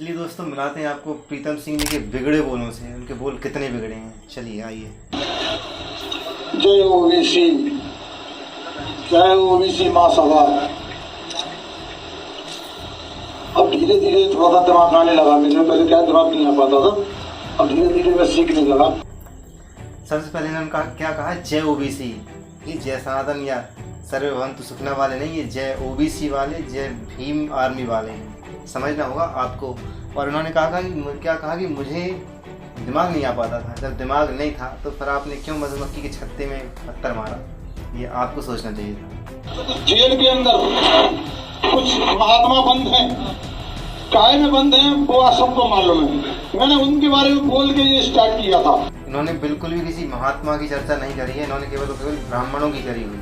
चलिए दोस्तों, मिलाते हैं आपको प्रीतम सिंह जी के बिगड़े बोलों से। उनके बोल कितने बिगड़े हैं, चलिए आइए। जय ओबीसी, जय ओबीसी महासभा। अब धीरे धीरे थोड़ा सा दिमाग आने लगा मुझे, पहले क्या दिमाग नहीं आ पाता था, अब धीरे धीरे मैं सीखने लगा। सबसे पहले इन्होंने क्या कहा, जय ओबीसी। ये जय सनातन या सर्वभवन्तु सुखना वाले नहीं, ये जय ओबीसी वाले, जय भीम आर्मी वाले हैं, समझना होगा आपको। और उन्होंने क्या कहा कि मुझे दिमाग नहीं आ पाता था। जब दिमाग नहीं था तो फिर आपने क्यों मधुमक्खी के छत्ते में पत्थर मारा, ये आपको सोचना चाहिए था। जेल के अंदर कुछ महात्मा बंद हैं, काय में बंद हैं, वो सबको मालूम है। मैंने उनके बारे में बोल के ये स्टार्ट किया था। इन्होंने बिल्कुल भी किसी महात्मा की चर्चा नहीं करी है, इन्होंने केवल ब्राह्मणों की करी हुई।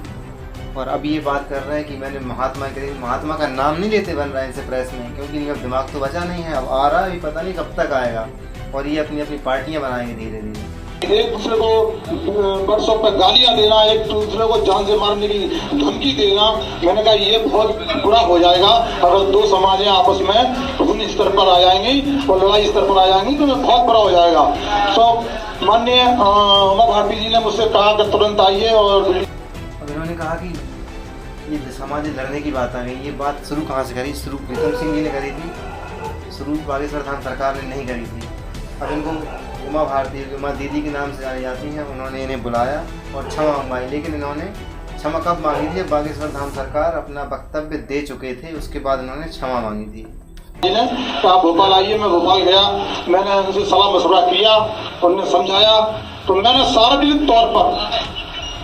और अब ये बात कर रहे हैं कि मैंने महात्मा करी, महात्मा का नाम नहीं लेते बन रहा है इनसे प्रेस में, क्योंकि इनका दिमाग तो बचा नहीं है। अब आ रहा है, पता नहीं कब तक आएगा, और ये अपनी अपनी पार्टियां बनाएंगे धीरे धीरे। एक दूसरे को व्हाट्सएप पे गालियां देना, एक दूसरे को जान से मारने की धमकी देना, मैंने कहा ये बहुत बुरा हो जाएगा। अगर दो समाजें आपस में उन स्तर पर आ जाएंगी और लड़ाई स्तर पर आ जाएंगी तो बहुत बुरा हो जाएगा। तो माननीय उमा भारती जी ने मुझसे कहा कि तुरंत आइए। और इन्होंने कहा कि ये समाज लड़ने की बात आ गई। ये बात शुरू कहाँ से करी? शुरू प्रीतम सिंह जी ने करी थी, शुरू बागेश्वर धाम सरकार ने नहीं करी थी। अब इनको उमा भारती, उमा दीदी के नाम से जानी जाती हैं, उन्होंने इन्हें बुलाया और क्षमा मंगवाई। लेकिन इन्होंने क्षमा कब मांगी थी? जब बागेश्वर धाम सरकार अपना वक्तव्य दे चुके थे, उसके बाद इन्होंने क्षमा मांगी थी। आप भोपाल आइए, मैं भोपाल गया, मैंने उनसे सलाह मशवरा किया, उन्होंने समझाया, तो मैंने सार्वजनिक तौर पर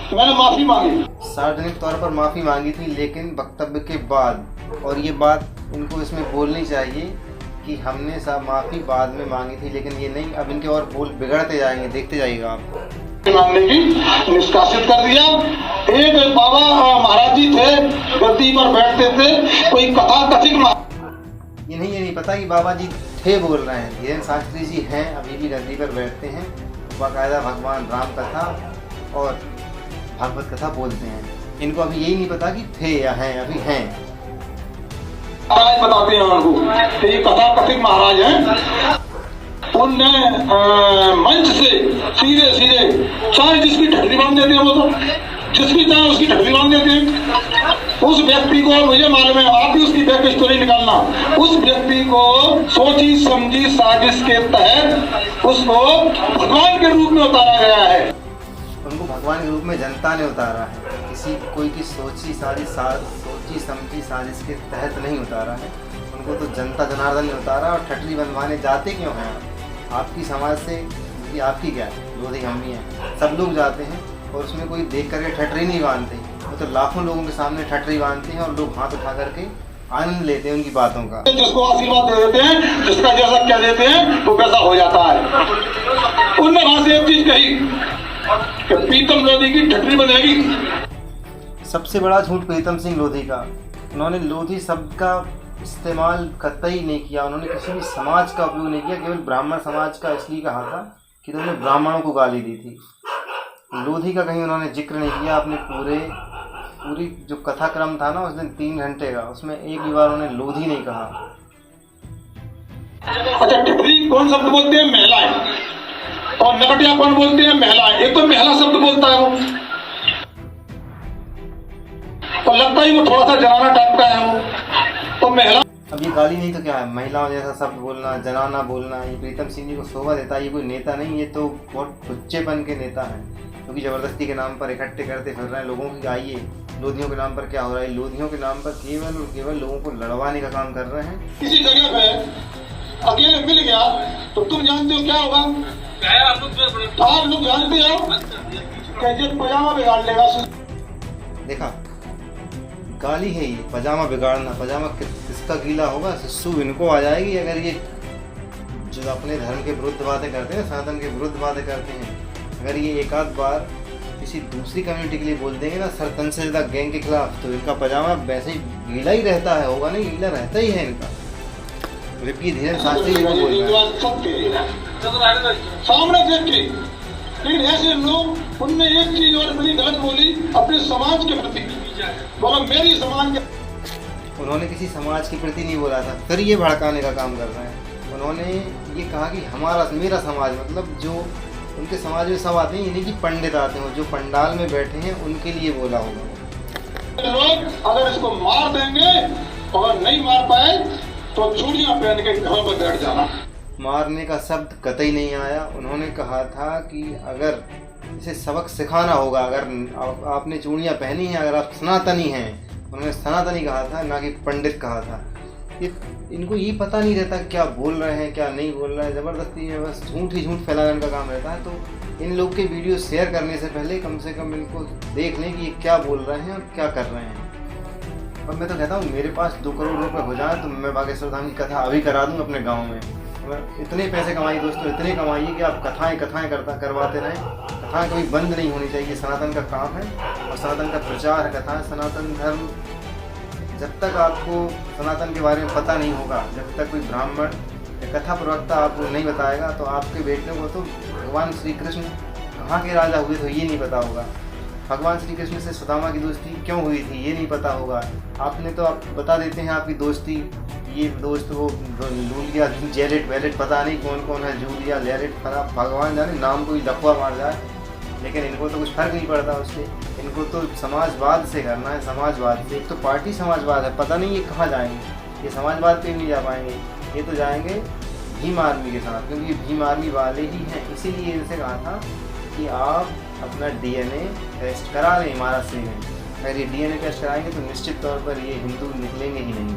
मैंने माफी मांगी। सार्वजनिक तौर पर माफी मांगी थी, लेकिन वक्तव्य के बाद। और ये बात इनको इसमें बोलनी चाहिए कि हमने माफी बाद में मांगी थी, लेकिन ये नहीं। अब इनके और बोल बिगड़ते जाएंगे, देखते जाइएगा आप। मांगने की निष्कासित कर दिया। एक बाबा महाराज जी थे, गद्दी पर बैठते थे, कोई कथा कथित ये नहीं पता कि बाबा जी थे बोल रहे हैं। धीरेन्द्र शास्त्री जी हैं, अभी भी गद्दी पर बैठते हैं, बाकायदा भगवान राम कथा और भागवत कथा बोलते हैं। इनको अभी यही नहीं पता कि थे या हैं, अभी हैं। महाराज बताते हैं उनको कि ये कथा कथित महाराज हैं। उनने मंच से सीधे सीधे चाहे जिसकी ढकनी बांध देते हैं, वो तो जिसकी चाहे उसकी ढकनी बांध देते हैं। उस व्यक्ति को, मुझे मालूम है, आप भी उसकी बैक स्टोरी निकालना, उस व्यक्ति को सोची समझी साजिश के तहत उसको भगवान के रूप में उतारा गया है। उनको भगवान के रूप में जनता ने उतारा है, कोई की सोची समझी साजिश के तहत नहीं उतारा है। उनको तो जनता जनार्दन ने उतारा। और ठटरी बनवाने जाते क्यों हैं? आपकी समाज से कि आपकी क्या है, लोधी हम भी हैं, सब लोग जाते हैं और उसमें कोई देख करके ठटरी नहीं बांधते। वो तो लाखों लोगों के सामने ठटरी बांधते हैं और लोग हाथ उठा करके आनंद लेते हैं उनकी बातों का। जिसको आशीर्वाद दे देते हैं, जिसका जैसा क्या देते हैं वो वैसा हो जाता है। उनने वहां से एक चीज कही कि प्रीतम लोधी की ठटरी बनेगी। सबसे बड़ा झूठ प्रीतम सिंह लोधी का। उन्होंने लोधी शब्द का इस्तेमाल कतई नहीं किया, उन्होंने किसी भी समाज का उपयोग नहीं किया, केवल ब्राह्मण समाज का इसलिए कहा था कि उन्होंने ब्राह्मणों को गाली दी थी। लोधी का कहीं उन्होंने जिक्र नहीं किया। अपने पूरी जो कथाक्रम था ना उस दिन 3 घंटे का, उसमें एक भी बार उन्होंने लोधी नहीं कहा। अच्छा, ठटरी कौन शब्द बोलते हैं? महिलाएं। और नकटिया कौन बोलते हैं? महिलाएं। एक तो महिला शब्द बोलता है वो, तो लगता ही वो थोड़ा सा जनाना टाइप का है वो, तो महिला। अब ये गाली नहीं तो क्या है? महिलाओं जैसा शब्द बोलना, जनाना बोलना, ये प्रीतम सिंह जी को शोभा देता है। ये कोई नेता नहीं, ये तो बहुत बच्चेपन के नेता हैं, क्योंकि जबरदस्ती के नाम पर इकट्ठे करते फिर रहे हैं लोगों की। आइए, लोधियों के नाम पर क्या हो रहा है? लोधियों के नाम पर केवल और केवल लोगों को लड़वाने का काम कर रहे हैं। किसी जगह पे अकेले मिल गया तो तुम जानते हो क्या होगा? आप लोग जानते हो कि पजामा बिगाड़ लेगा। देखा, गाली है ये, पजामा बिगाड़ना। पजामा किसका गीला होगा? सिस्सू इनको आ जाएगी अगर ये जो अपने धर्म के विरुद्ध बातें करते हैं, साधन के विरुद्ध बातें करते हैं, अगर ये एक आध बार किसी दूसरी कम्युनिटी के लिए बोल देंगे ना, सरतन से ज़्यादा गैंग के खिलाफ, तो इनका पजामा वैसे ही गीला ही रहता है। होगा नहीं, गीला रहता ही है इनका। रिपीट धीरेन्द्र शास्त्री जी को बोल रहा है सामने देख के। लेकिन ऐसे लोग, उनने एक चीज और बड़ी गलत बोली अपने समाज के प्रति, बोला मेरी समाज के। उन्होंने किसी समाज के प्रति नहीं बोला था, फिर ये भड़काने का काम कर रहे हैं। उन्होंने ये कहा कि मेरा समाज, मतलब जो उनके समाज में सब आते हैं, यानी कि पंडित आते हैं, जो पंडाल में बैठे हैं उनके लिए बोला होगा। लोग अगर इसको मार देंगे और नहीं मार पाए तो चूड़ियां पहन के घरों पर बैठ जाना। मारने का शब्द कतई नहीं आया। उन्होंने कहा था कि अगर इसे सबक सिखाना होगा, अगर आपने चूड़ियाँ पहनी हैं, अगर आप सनातनी हैं, उन्होंने सनातनी कहा था, ना कि पंडित कहा था। इनको ये पता नहीं रहता क्या बोल रहे हैं क्या नहीं बोल रहे हैं, ज़बरदस्ती में बस झूठ ही झूठ फैलाने का काम रहता है। तो इन लोग के वीडियो शेयर करने से पहले कम से कम इनको देख लें कि ये क्या बोल रहे हैं और क्या कर रहे हैं। और मैं तो कहता हूँ मेरे पास 2 करोड़ रुपए हो जाए तो मैं बागेश्वर धाम की कथा अभी करा दूँ अपने गाँव में। इतने पैसे कमाइए दोस्तों, इतने कमाइए कि आप कथाएँ करवाते रहें। कथाएँ कभी बंद नहीं होनी चाहिए, सनातन का काम है और सनातन का प्रचार है। कथाएँ सनातन धर्म, जब तक आपको सनातन के बारे में पता नहीं होगा, जब तक कोई ब्राह्मण या कथा प्रवक्ता आपको नहीं बताएगा, तो आपके बेटे को तो भगवान श्री कृष्ण कहाँ के राजा हुए तो ये नहीं पता होगा। भगवान श्री कृष्ण से सुदामा की दोस्ती क्यों हुई थी ये नहीं पता होगा। आपने तो आप बता देते हैं आपकी दोस्ती, ये दोस्त वो लूलिया जेलेट वेलेट पता नहीं कौन कौन है, जूलिया लेरेट, भगवान जाने नाम को ही लफवा मार जाए, लेकिन इनको तो कुछ फर्क नहीं पड़ता उससे। इनको तो समाजवाद से करना है, समाजवाद से। एक तो पार्टी समाजवाद है, पता नहीं ये कहाँ जाएंगे, ये समाजवाद पे नहीं जा पाएंगे, ये तो जाएंगे भीम आर्मी के साथ, क्योंकि ये भीम आर्मी वाले ही हैं। इसीलिए इनसे कहा था कि आप अपना DNA टेस्ट करा लें महाराष्ट्र में। अगर ये DNA टेस्ट कराएंगे तो निश्चित तौर पर ये हिंदू निकलेंगे ही नहीं।